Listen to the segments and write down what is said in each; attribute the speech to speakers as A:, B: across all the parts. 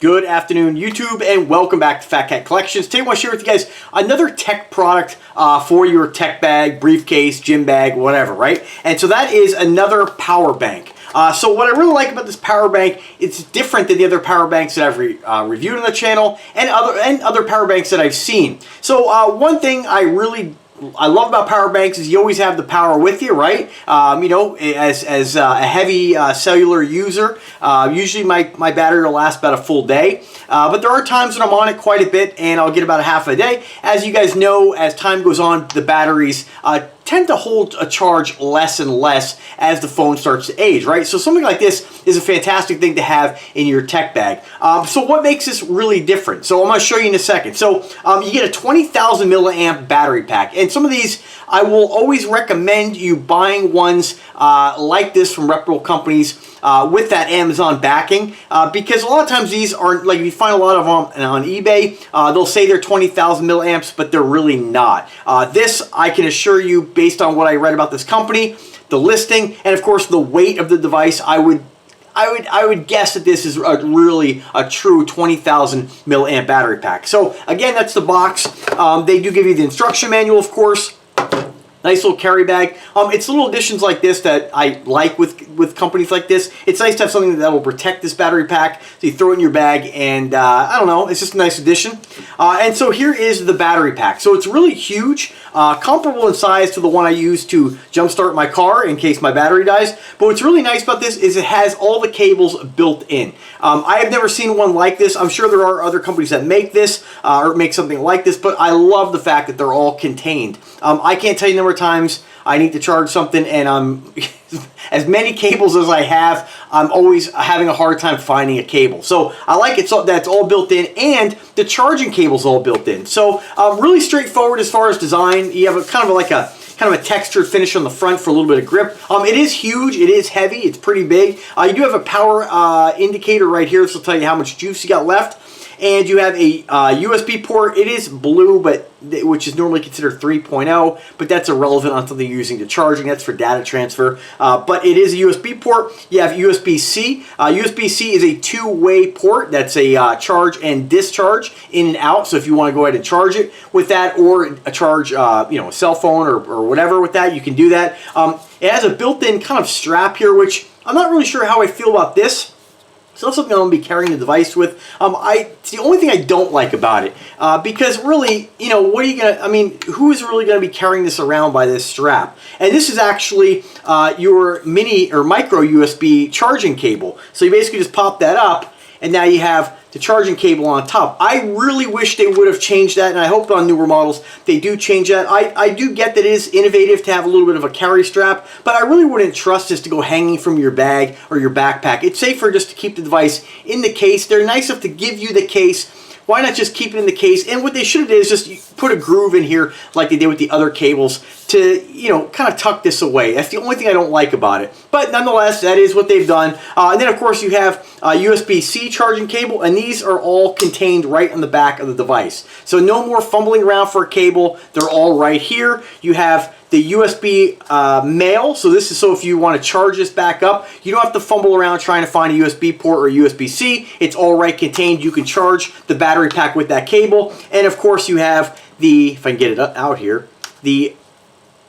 A: Good afternoon, YouTube, and welcome back to Fat Cat Collections. Today I want to share with you guys another tech product for your tech bag, briefcase, gym bag, whatever, right? And so that is another power bank. So what I really like about this power bank, it's different than the other power banks that I've reviewed on the channel and other power banks that I've seen. So one thing I love about power banks is you always have the power with you, right? You know, as a heavy cellular user, usually my battery will last about a full day. But there are times when I'm on it quite a bit and I'll get about a half a day. As you guys know, as time goes on, the batteries tend to hold a charge less and less as the phone starts to age, right? So something like this is a fantastic thing to have in your tech bag. So what makes this really different? So I'm going to show you in a second. So you get a 20,000 milliamp battery pack, and some of these I will always recommend you buying ones like this from reputable companies with that Amazon backing, because a lot of times these aren't, like, if you find a lot of them on eBay, they'll say they're 20,000 milliamps, but they're really not. This, I can assure you, based on what I read about this company, the listing, and of course the weight of the device, I would guess that this is really a true 20,000 milliamp battery pack. So again, that's the box. They do give you the instruction manual, of course. Nice little carry bag. It's little additions like this that I like with companies like this. It's nice to have something that will protect this battery pack. So you throw it in your bag and I don't know, it's just a nice addition. And so here is the battery pack. So it's really huge, comparable in size to the one I use to jumpstart my car in case my battery dies. But what's really nice about this is it has all the cables built in. I have never seen one like this. I'm sure there are other companies that make this or make something like this, but I love the fact that they're all contained. I can't tell you the number of times I need to charge something and I'm as many cables as I have, I'm always having a hard time finding a cable. So I like it so that's all built in, and the charging cable's all built in. So really straightforward as far as design. You have a kind of a textured finish on the front for a little bit of grip. It is huge, it is heavy, it's pretty big. You do have a power indicator right here. This will tell you how much juice you got left. And you have a USB port. It is blue, which is normally considered 3.0, but that's irrelevant on something you're using to charging. That's for data transfer. But it is a USB port. You have USB-C. USB-C is a two-way port. That's a charge and discharge in and out. So if you want to go ahead and charge it with that, or charge a cell phone or whatever with that, you can do that. It has a built-in kind of strap here, which I'm not really sure how I feel about this. So that's something I'm going to be carrying the device with. It's the only thing I don't like about it, because really, you know, what are you going to, I mean, who is really going to be carrying this around by this strap? And this is actually your mini or micro USB charging cable. So you basically just pop that up, and now you have the charging cable on top. I really wish they would have changed that, and I hope on newer models they do change that. I do get that it is innovative to have a little bit of a carry strap, but I really wouldn't trust this to go hanging from your bag or your backpack. It's safer just to keep the device in the case. They're nice enough to give you the case. Why not just keep it in the case? And what they should have did is just put a groove in here like they did with the other cables to, you know, kind of tuck this away. That's the only thing I don't like about it. But nonetheless, that is what they've done. And then, of course, you have a USB-C charging cable, and these are all contained right on the back of the device. So no more fumbling around for a cable. They're all right here. You have the USB male, so this is so if you want to charge this back up, you don't have to fumble around trying to find a USB port or USB-C. It's all right contained. You can charge the battery pack with that cable. And of course you have the, if I can get it out here, the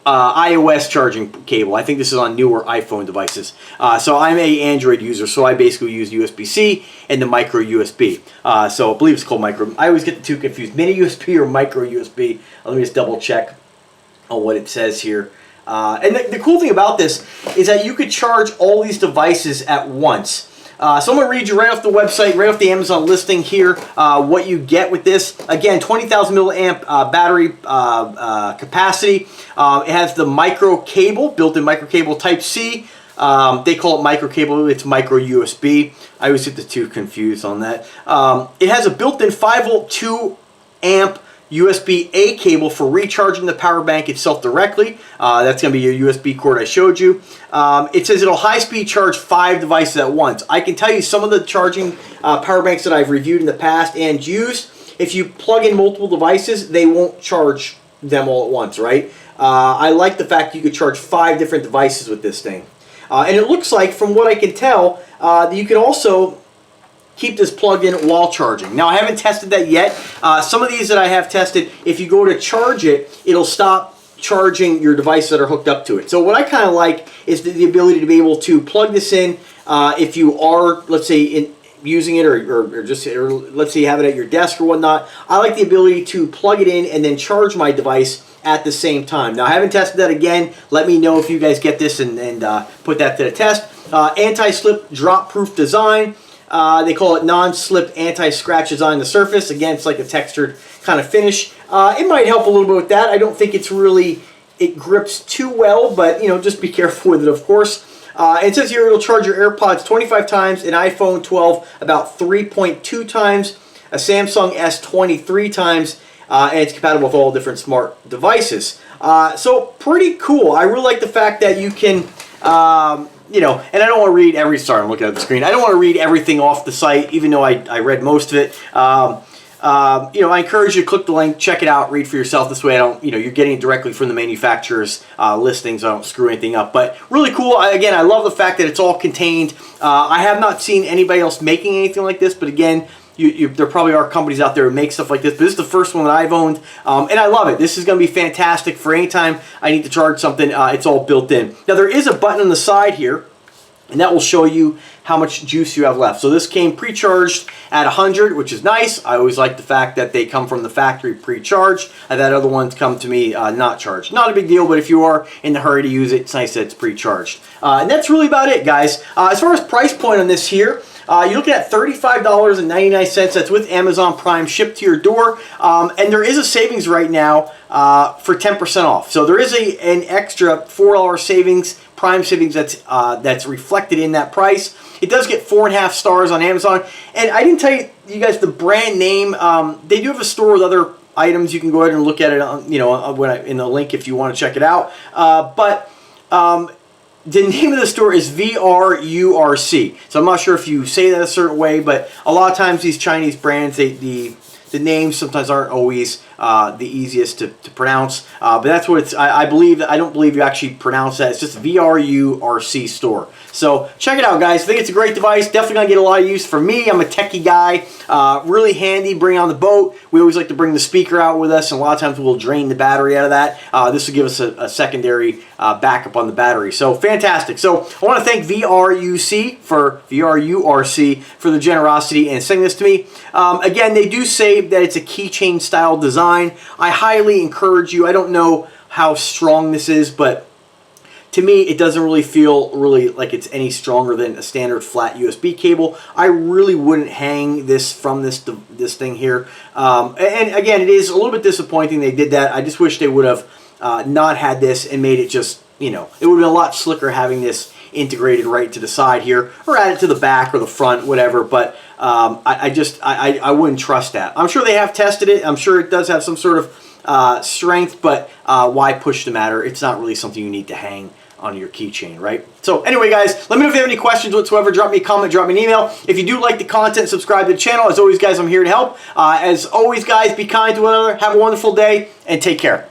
A: iOS charging cable. I think this is on newer iPhone devices. So I'm a Android user, so I basically use USB-C and the micro USB. So I believe it's called micro. I always get the two confused, mini USB or micro USB. Let me just double check on what it says here. And the cool thing about this is that you could charge all these devices at once. So I'm going to read you right off the website, right off the Amazon listing here, what you get with this. Again, 20,000 milliamp battery capacity. It has the micro cable, built-in micro cable Type-C. They call it micro cable, it's micro USB. I always get the two confused on that. It has a built-in 5-volt 2-amp USB-A cable for recharging the power bank itself directly. That's going to be your USB cord I showed you. It says it'll high-speed charge 5 devices at once. I can tell you some of the charging power banks that I've reviewed in the past and used, if you plug in multiple devices, they won't charge them all at once, right? I like the fact you could charge 5 different devices with this thing. And it looks like, from what I can tell, you can also keep this plugged in while charging. Now, I haven't tested that yet. Some of these that I have tested, if you go to charge it, it'll stop charging your devices that are hooked up to it. So what I kind of like is the ability to be able to plug this in if you are, let's say, using it or let's say you have it at your desk or whatnot. I like the ability to plug it in and then charge my device at the same time. Now, I haven't tested that again. Let me know if you guys get this and put that to the test. Anti-slip drop-proof design. They call it non-slip anti-scratch design on the surface. Again, it's like a textured kind of finish. It might help a little bit with that. I don't think it grips too well, but just be careful with it, of course. It says here it'll charge your AirPods 25 times, an iPhone 12 about 3.2 times, a Samsung S 23 times, and it's compatible with all different smart devices. So pretty cool. I really like the fact that you can, and I don't want to read sorry, I'm looking at the screen. I don't want to read everything off the site, even though I read most of it. I encourage you to click the link, check it out, read for yourself. This way, you're getting it directly from the manufacturer's listings. I don't screw anything up. But really cool. Again, I love the fact that it's all contained. I have not seen anybody else making anything like this, but again, there probably are companies out there who make stuff like this, but this is the first one that I've owned, and I love it. This is going to be fantastic for any time I need to charge something. It's all built in. Now, there is a button on the side here, and that will show you how much juice you have left. So this came pre-charged at 100, which is nice. I always like the fact that they come from the factory pre-charged. I've had other ones come to me not charged. Not a big deal, but if you are in the hurry to use it, it's nice that it's pre-charged. And that's really about it, guys. As far as price point on this here, you're looking at $35.99. That's with Amazon Prime shipped to your door. And there is a savings right now for 10% off. So there is an extra $4 savings, Prime savings that's reflected in that price. It does get 4.5 stars on Amazon. And I didn't tell you guys the brand name. They do have a store with other items. You can go ahead and look at it on, in the link if you want to check it out. The name of the store is VRURC. So I'm not sure if you say that a certain way, but a lot of times these Chinese brands, the names sometimes aren't always the easiest to pronounce. But that's what it's, I don't believe you actually pronounce that. It's just VRURC store. So check it out, guys. I think it's a great device. Definitely going to get a lot of use for me. I'm a techie guy. Really handy. Bring on the boat. We always like to bring the speaker out with us, and a lot of times we'll drain the battery out of that. This will give us a secondary backup on the battery. So fantastic. So I want to thank VRURC for the generosity and sending this to me. Again, they do say that it's a keychain style design. I highly encourage you. I don't know how strong this is, but to me, it doesn't really feel like it's any stronger than a standard flat USB cable. I really wouldn't hang this from this thing here. And again, it is a little bit disappointing they did that. I just wish they would have not had this and made it just, it would have been a lot slicker having this integrated right to the side here, or add it to the back or the front, whatever. But I wouldn't trust that. I'm sure they have tested it. I'm sure it does have some sort of strength, but why push the matter? It's not really something you need to hang on your keychain, right? So anyway, guys, let me know if you have any questions whatsoever. Drop me a comment, drop me an email. If you do like the content, subscribe to the channel. As always, guys, I'm here to help. As always, guys, be kind to one another. Have a wonderful day, and take care.